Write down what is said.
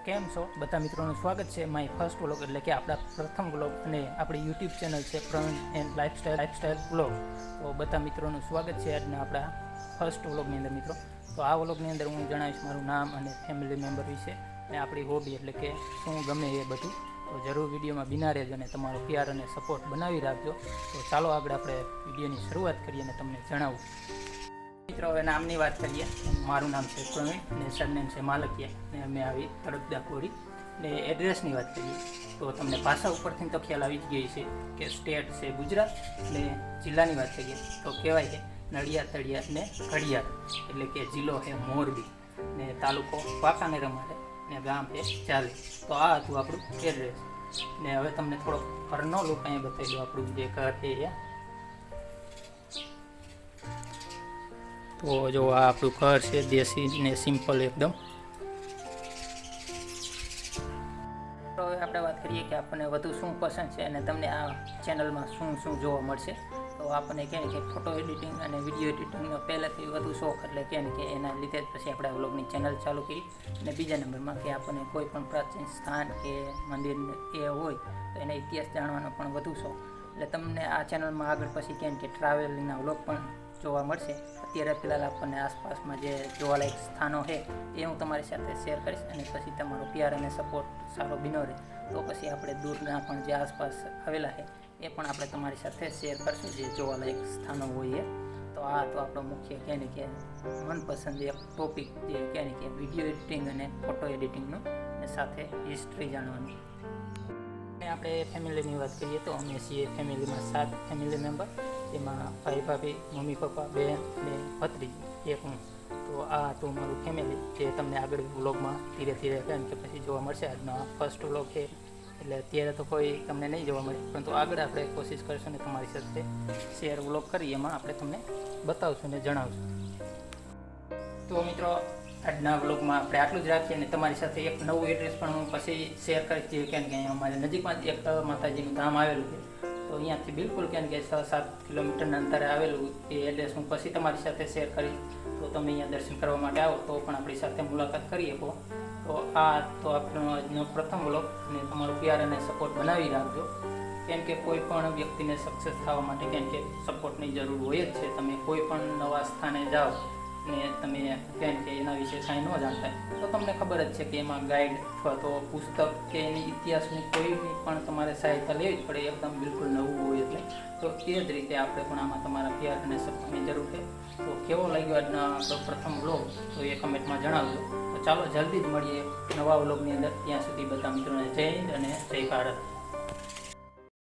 કેમ છો બધા મિત્રોનું સ્વાગત છે માય ફર્સ્ટ વ્લોગ એટલે કે આપણા પ્રથમ વ્લોગ અને આપણી યુટ્યુબ ચેનલ છે પ્રવીણ એન્ડ લાઈફસ્ટાઈલ વ્લોગ. તો બધા મિત્રોનું સ્વાગત છે આજના આપણા ફર્સ્ટ વ્લોગની અંદર મિત્રો. તો આ વ્લોગની અંદર હું જણાવીશ મારું નામ અને ફેમિલી મેમ્બર વિશે અને આપણી હોબી એટલે કે શું ગમે એ બધું. તો જરૂર વિડીયોમાં બિના રહેજો અને તમારો પ્યાર અને સપોર્ટ બનાવી રાખજો. તો ચાલો આગળ આપણે વિડીયોની શરૂઆત કરીએ અને તમને જણાવું. મિત્રો હવે નામની વાત કરીએ. મારું નામ છે પ્રવીણ અને સરનેમ છે માલકિયા અને અમે આવી તળપદા કોરી. ને એડ્રેસની વાત કરીએ તો તમને ભાષા ઉપરથી તો ખ્યાલ આવી જ ગઈ છે કે સ્ટેટ છે ગુજરાત. ને જિલ્લાની વાત કરીએ તો કહેવાય કે નડિયાદ તળિયાદ ને ઘડિયાળ એટલે કે જિલ્લો છે મોરબી ને તાલુકો વાંકાનેર અમારે ને ગામ છે ચાલી. તો આ હતું આપણું એડ્રેસ. ને હવે તમને થોડો ઘરનો લુક અહીંયા બતાવી દો. આપણું જે ઘર છે એ તો જો આ આપણું ઘર છે દેશી ને સિમ્પલ એકદમ. તો હવે આપણે વાત કરીએ કે આપણને વધુ શું પસંદ છે અને તમને આ ચેનલમાં શું જોવા મળશે. તો આપણને કહે કે ફોટો એડિટિંગ અને વિડીયો એડિટિંગનો પહેલાંથી વધુ શોખ એટલે કહે કે એના લીધે જ પછી આપણે વ્લોગની ચેનલ ચાલુ કરી. અને બીજા નંબરમાં કે આપણને કોઈ પણ પ્રાચીન સ્થાન કે મંદિર એ હોય તો એના ઇતિહાસ જાણવાનો પણ વધુ શોખ. એટલે તમને આ ચેનલમાં આગળ પછી કહે કે ટ્રાવેલિંગના વ્લોગ પણ જોવા મળશે. અત્યારે ફિલહાલ આપણને આસપાસમાં જે જોવાલાયક સ્થાનો છે એ હું તમારી સાથે શેર કરીશ અને પછી તમારો પ્યાર અને સપોર્ટ સારો બન્યો રહે તો પછી આપણે દૂરના પણ જે આસપાસ આવેલા છે એ પણ આપણે તમારી સાથે શેર કરશું જે જોવાલાયક સ્થાનો હોય એ. તો આ તો આપણો મુખ્ય કહે ને કે મનપસંદ એક ટોપિક જે કહે ને કે વિડીયો એડિટિંગ અને ફોટો એડિટિંગનું અને સાથે હિસ્ટ્રી જાણવાની. અને આપણે ફેમિલીની વાત કરીએ તો અમે છીએ ફેમિલીમાં 7 ફેમિલી મેમ્બર. એમાં ભાઈ ભાભી મમ્મી પપ્પા બેન અને ભત્રીજી એક હું. તો આ હતું મારું ફેમિલી જે તમને આગળ વ્લોગમાં ધીરે ધીરે કેમ કે પછી જોવા મળશે. આજનો ફર્સ્ટ વ્લોગ છે એટલે અત્યારે તો કોઈ તમને નહીં જોવા મળે પરંતુ આગળ આપણે કોશિશ કરીશું ને તમારી સાથે શેર વ્લોગ કરી એમાં આપણે તમને બતાવશું ને જણાવશું. તો મિત્રો આજના વ્લોગમાં આપણે આટલું જ રાખીએ અને તમારી સાથે એક નવું એડ્રેસ પણ હું પછી શેર કરીશ. જે કેમ કે અહીંયા અમારે નજીકમાં જ એક માતાજીનું ધામ આવેલું છે. તો અહીંયાથી બિલકુલ કેમ કે 6-7 કિલોમીટરના અંતરે આવેલું એ એડ્રેસ હું પછી તમારી સાથે શેર કરીશ. તો તમે અહીંયા દર્શન કરવા માટે આવો તો પણ આપણી સાથે મુલાકાત કરી શકો. તો આ તો આપણો આજનો પ્રથમ વ્લોગ અને તમારો પ્યાર અને સપોર્ટ બનાવી રાખજો. કેમ કે કોઈ પણ વ્યક્તિને સક્સેસ થવા માટે કેમ કે સપોર્ટની જરૂર હોય જ છે. તમે કોઈ પણ નવા સ્થાને જાઓ ને તમે કેમ કે એના વિશે કાંઈ ન જાણતા તો તમને ખબર જ છે કે એમાં ગાઈડ અથવા તો પુસ્તક કે એની ઇતિહાસની કોઈની પણ તમારે સહાયતા લેવી જ પડે એકદમ બિલકુલ નવું હોય એટલે. તો એ જ રીતે આપણે પણ આમાં તમારા પ્યાર અને સપોર્ટની જરૂર છે. તો કેવો લાગ્યો આજના આપણો પ્રથમ વ્લોગ તો એ કમેન્ટમાં જણાવજો. તો ચાલો જલ્દી જ મળીએ નવા વ્લોગની અંદર. ત્યાં સુધી બધા મિત્રોને જય હિન્દ અને જય ભારત.